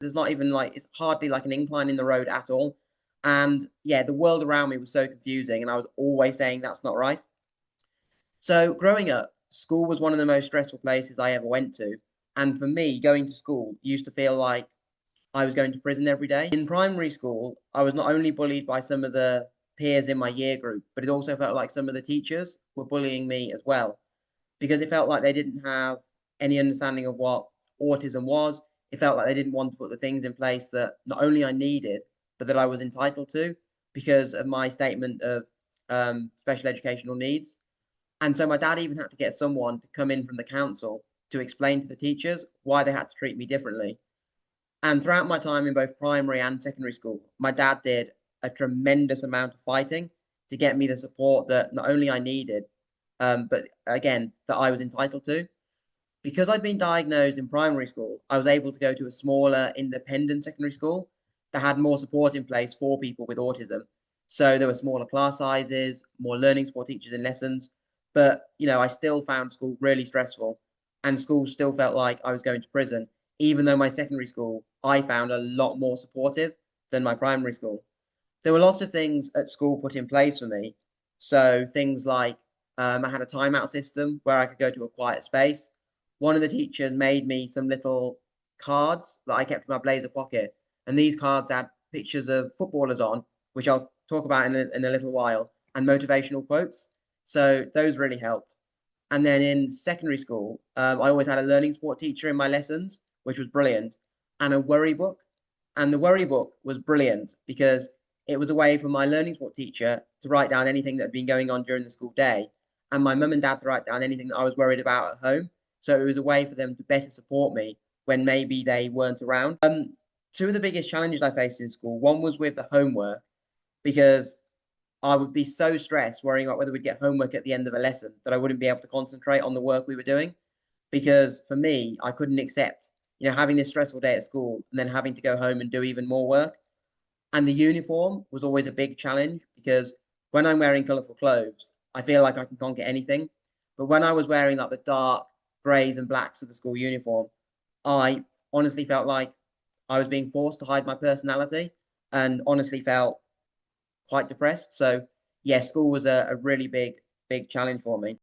There's not even like, it's hardly like an incline in the road at all. And yeah, the world around me was so confusing, and I was always saying that's not right. So growing up, school was one of the most stressful places I ever went to. And for me, going to school used to feel like I was going to prison every day. In primary school, I was not only bullied by some of the peers in my year group, but it also felt like some of the teachers were bullying me as well, because it felt like they didn't have any understanding of what autism was. It felt like they didn't want to put the things in place that not only I needed, but that I was entitled to because of my statement of special educational needs. And so my dad even had to get someone to come in from the council to explain to the teachers why they had to treat me differently. And throughout my time in both primary and secondary school, my dad did a tremendous amount of fighting to get me the support that not only I needed, but again, that I was entitled to. Because I'd been diagnosed in primary school, I was able to go to a smaller independent secondary school that had more support in place for people with autism. So there were smaller class sizes, more learning support teachers in lessons. But, I still found school really stressful, and school still felt like I was going to prison, even though my secondary school I found a lot more supportive than my primary school. There were lots of things at school put in place for me. So things like I had a timeout system where I could go to a quiet space. One of the teachers made me some little cards that I kept in my blazer pocket, and these cards had pictures of footballers on, which I'll talk about in a little while, and motivational quotes. So those really helped. And then in secondary school, I always had a learning support teacher in my lessons, which was brilliant, and a worry book. And the worry book was brilliant because it was a way for my learning support teacher to write down anything that had been going on during the school day, and my mum and dad to write down anything that I was worried about at home. So it was a way for them to better support me when maybe they weren't around. Two of the biggest challenges I faced in school, one was with the homework, because I would be so stressed worrying about whether we'd get homework at the end of a lesson that I wouldn't be able to concentrate on the work we were doing. Because for me, I couldn't accept, having this stressful day at school and then having to go home and do even more work. And the uniform was always a big challenge because when I'm wearing colourful clothes, I feel like I can conquer anything. But when I was wearing like the dark greys and blacks of the school uniform, I honestly felt like I was being forced to hide my personality, and honestly felt quite depressed. So yeah, school was a really big challenge for me.